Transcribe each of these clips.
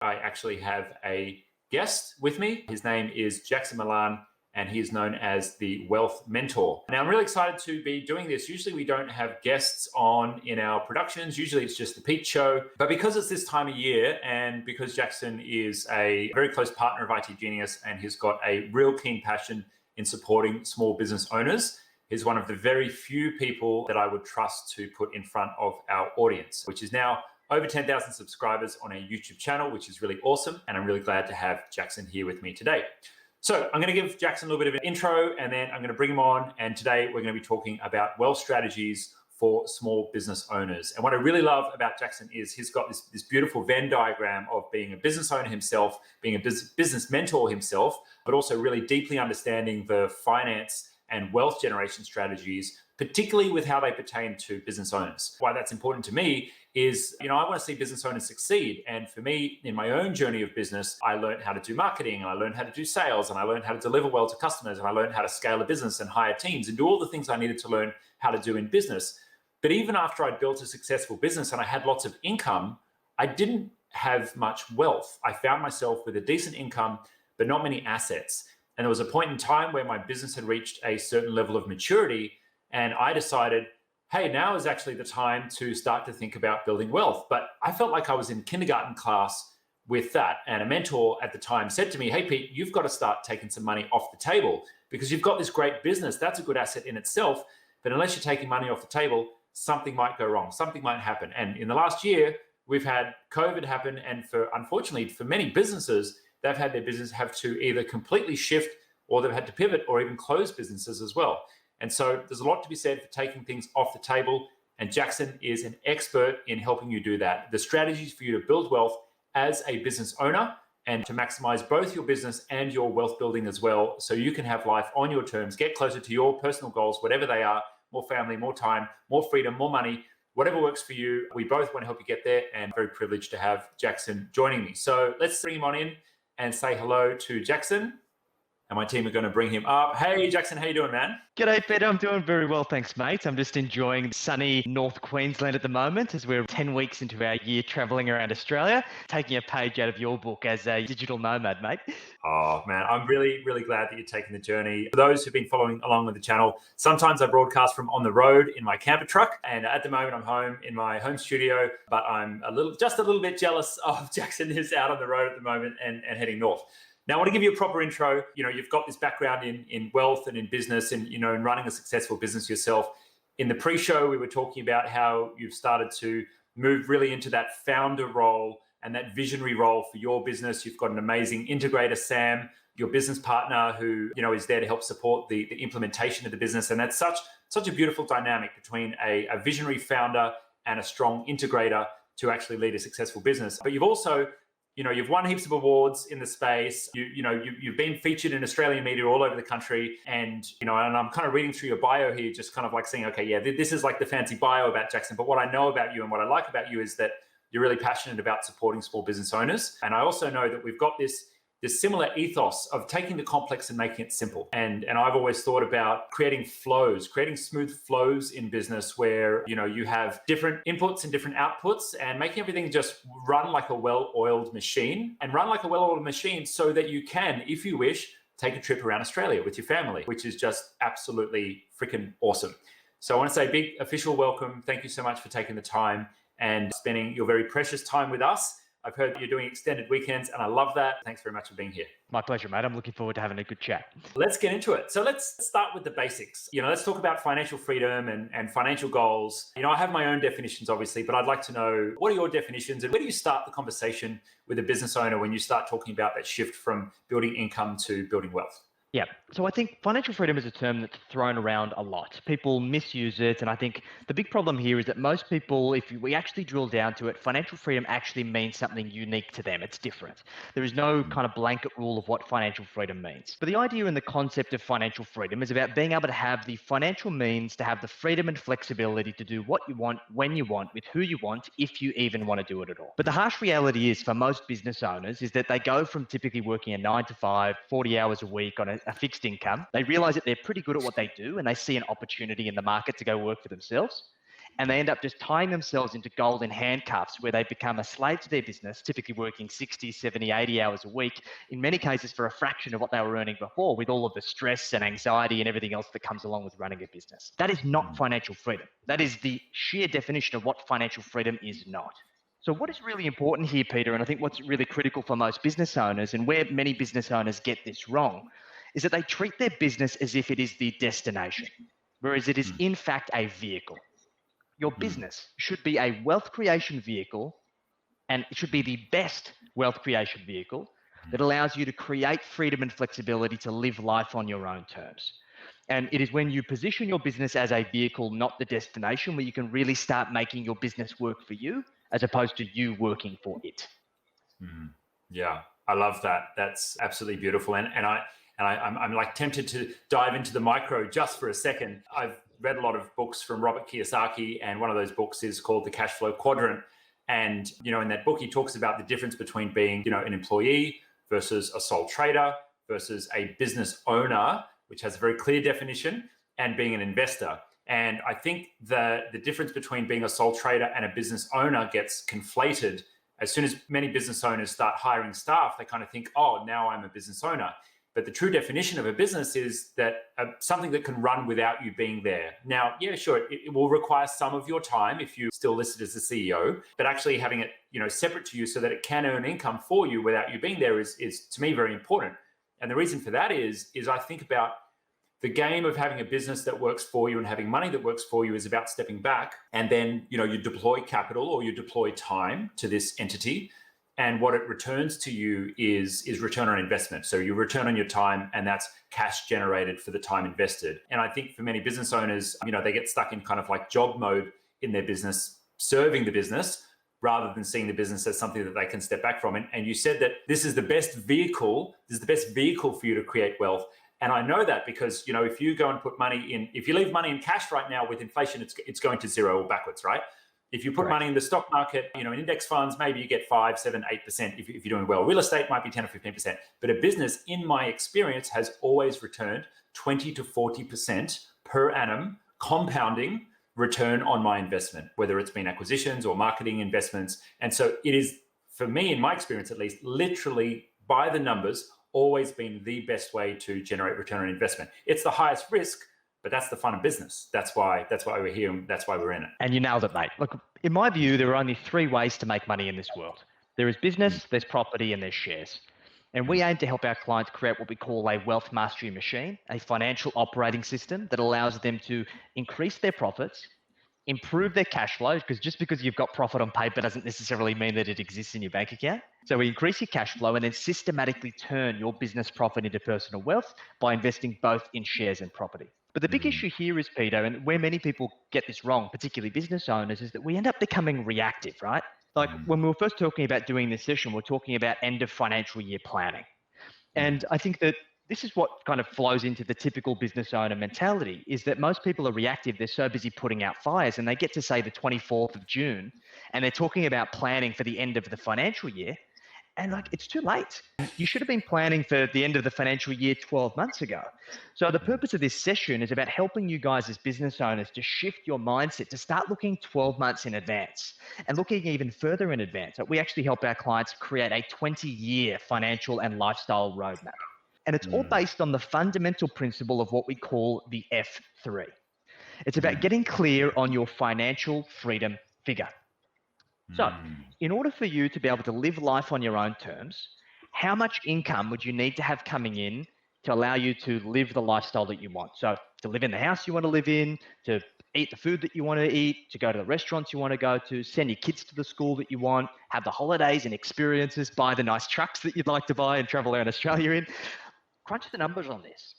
I actually have a guest with me. His name is Jackson Millan, and he is known as the Wealth Mentor. Now, I'm really excited to be doing this. Usually we don't have guests on in our productions. Usually it's just the Pete Show. But because it's this time of year, and because Jackson is a very close partner of itGenius, and he's got a real keen passion in supporting small business owners, he's one of the very few people that I would trust to put in front of our audience, which is now over 10,000 subscribers on our YouTube channel, which is really awesome. And I'm really glad to have Jackson here with me today. So I'm going to give Jackson a little bit of an intro, and then I'm going to bring him on. And today we're going to be talking about wealth strategies for small business owners. And what I really love about Jackson is he's got this beautiful Venn diagram of being a business owner himself, being a business mentor himself, but also really deeply understanding the finance and wealth generation strategies, particularly with how they pertain to business owners. Why that's important to me is, I want to see business owners succeed. And for me, in my own journey of business, I learned how to do marketing, and I learned how to do sales, and I learned how to deliver well to customers, and I learned how to scale a business and hire teams and do all the things I needed to learn how to do in business. But even after I'd built a successful business and I had lots of income, I didn't have much wealth. I found myself with a decent income, but not many assets. And there was a point in time where my business had reached a certain level of maturity, and I decided, hey, now is actually the time to start to think about building wealth. But I felt like I was in kindergarten class with that. And a mentor at the time said to me, hey, Pete, you've got to start taking some money off the table because you've got this great business. That's a good asset in itself. But unless you're taking money off the table, something might go wrong. Something might happen. And in the last year, we've had COVID happen. And unfortunately, for many businesses, they've had their business have to either completely shift, or they've had to pivot, or even close businesses as well. And so there's a lot to be said for taking things off the table. And Jackson is an expert in helping you do that. The strategies for you to build wealth as a business owner and to maximize both your business and your wealth building as well, so you can have life on your terms, get closer to your personal goals, whatever they are, more family, more time, more freedom, more money, whatever works for you. We both want to help you get there, and very privileged to have Jackson joining me. So let's bring him on in and say hello to Jackson. And my team are going to bring him up. Hey, Jackson, how you doing, man? G'day, Peter. I'm doing very well, thanks, mate. I'm just enjoying sunny North Queensland at the moment as we're 10 weeks into our year traveling around Australia, taking a page out of your book as a digital nomad, mate. Oh, man, I'm really, really glad that you're taking the journey. For those who've been following along with the channel, sometimes I broadcast from on the road in my camper truck. And at the moment, I'm home in my home studio, but I'm just a little bit jealous of Jackson, who's out on the road at the moment and heading north. Now, I want to give you a proper intro. You've got this background in wealth and in business and, in running a successful business yourself. In the pre-show, we were talking about how you've started to move really into that founder role and that visionary role for your business. You've got an amazing integrator, Sam, your business partner, who, is there to help support the implementation of the business. And that's such a beautiful dynamic between a visionary founder and a strong integrator to actually lead a successful business. But you've also you've won heaps of awards in the space. You've been featured in Australian media all over the country. And, and I'm kind of reading through your bio here, just kind of like saying, okay, yeah, this is like the fancy bio about Jackson. But what I know about you and what I like about you is that you're really passionate about supporting small business owners. And I also know that we've got this similar ethos of taking the complex and making it simple. And I've always thought about creating smooth flows in business where, you have different inputs and different outputs, and making everything just run like a well-oiled machine, and run like a well-oiled machine so that you can, if you wish, take a trip around Australia with your family, which is just absolutely freaking awesome. So I want to say a big official welcome. Thank you so much for taking the time and spending your very precious time with us. I've heard that you're doing extended weekends, and I love that. Thanks very much for being here. My pleasure, mate. I'm looking forward to having a good chat. Let's get into it. So let's start with the basics. Let's talk about financial freedom and financial goals. I have my own definitions, obviously, but I'd like to know, what are your definitions, and where do you start the conversation with a business owner when you start talking about that shift from building income to building wealth? Yeah. So I think financial freedom is a term that's thrown around a lot. People misuse it. And I think the big problem here is that most people, if we actually drill down to it, financial freedom actually means something unique to them. It's different. There is no kind of blanket rule of what financial freedom means. But the idea and the concept of financial freedom is about being able to have the financial means to have the freedom and flexibility to do what you want, when you want, with who you want, if you even want to do it at all. But the harsh reality is, for most business owners, is that they go from typically working a 9 to 5, 40 hours a week on a fixed income. They realize that they're pretty good at what they do, and they see an opportunity in the market to go work for themselves. and they end up just tying themselves into golden handcuffs where they become a slave to their business, typically working 60, 70, 80 hours a week, in many cases for a fraction of what they were earning before, with all of the stress and anxiety and everything else that comes along with running a business. That is not financial freedom. That is the sheer definition of what financial freedom is not. So what is really important here, Peter, and I think what's really critical for most business owners, and where many business owners get this wrong, is that they treat their business as if it is the destination, whereas it is in fact a vehicle. Your business should be a wealth creation vehicle, and it should be the best wealth creation vehicle that allows you to create freedom and flexibility to live life on your own terms. And it is when you position your business as a vehicle, not the destination, where you can really start making your business work for you as opposed to you working for it. Yeah, I love that. That's absolutely beautiful. And I'm like tempted to dive into the micro just for a second. I've read a lot of books from Robert Kiyosaki, and one of those books is called The Cash Flow Quadrant. And, in that book, he talks about the difference between being, an employee versus a sole trader versus a business owner, which has a very clear definition, and being an investor. And I think the difference between being a sole trader and a business owner gets conflated. As soon as many business owners start hiring staff, they kind of think, oh, now I'm a business owner. But the true definition of a business is that something that can run without you being there. Now, yeah, sure, it will require some of your time if you're still listed as the CEO, but actually having it, separate to you so that it can earn income for you without you being there is to me very important. And the reason for that is I think about the game of having a business that works for you and having money that works for you is about stepping back, and then you deploy capital or you deploy time to this entity, and what it returns to you is return on investment. So you return on your time, and that's cash generated for the time invested. And I think for many business owners, they get stuck in kind of like job mode in their business, serving the business rather than seeing the business as something that they can step back from. And you said that this is the best vehicle for you to create wealth. And I know that because, if you go and put money in, if you leave money in cash right now with inflation, it's going to zero or backwards, right? If you put money in the stock market, in index funds, maybe you get 5, 7, 8% if you're doing well. Real estate might be 10 or 15%. But a business, in my experience, has always returned 20 to 40% per annum compounding return on my investment, whether it's been acquisitions or marketing investments. And so it is, for me, in my experience at least, literally by the numbers, always been the best way to generate return on investment. It's the highest risk, but that's the fun of business. That's why we're here, and that's why we're in it. And you nailed it, mate. Look, in my view, there are only 3 ways to make money in this world. There is business, there's property, and there's shares. And we aim to help our clients create what we call a wealth mastery machine, a financial operating system that allows them to increase their profits, improve their cash flow, because just because you've got profit on paper doesn't necessarily mean that it exists in your bank account. So we increase your cash flow and then systematically turn your business profit into personal wealth by investing both in shares and property. But the big issue here is, Peter, and where many people get this wrong, particularly business owners, is that we end up becoming reactive, right? Like when we were first talking about doing this session, we're talking about end of financial year planning. And I think that this is what kind of flows into the typical business owner mentality, is that most people are reactive. They're so busy putting out fires, and they get to say the 24th of June, and they're talking about planning for the end of the financial year. And it's too late. You should have been planning for the end of the financial year 12 months ago. So the purpose of this session is about helping you guys as business owners to shift your mindset, to start looking 12 months in advance and looking even further in advance. We actually help our clients create a 20-year financial and lifestyle roadmap. And it's all based on the fundamental principle of what we call the F3. It's about getting clear on your financial freedom figure. So in order for you to be able to live life on your own terms, how much income would you need to have coming in to allow you to live the lifestyle that you want? So to live in the house you want to live in, to eat the food that you want to eat, to go to the restaurants you want to go to, send your kids to the school that you want, have the holidays and experiences, buy the nice trucks that you'd like to buy and travel around Australia in. Crunch the numbers on this.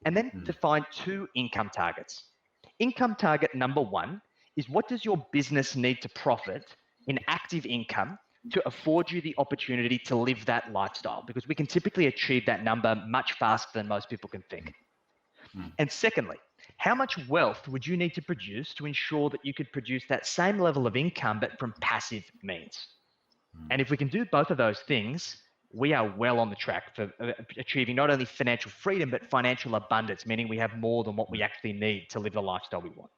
And then define 2 income targets. Income target number 1 is, what does your business need to profit in active income to afford you the opportunity to live that lifestyle? Because we can typically achieve that number much faster than most people can think. And secondly, how much wealth would you need to produce to ensure that you could produce that same level of income, but from passive means? And if we can do both of those things, we are well on the track for achieving not only financial freedom, but financial abundance, meaning we have more than what we actually need to live the lifestyle we want.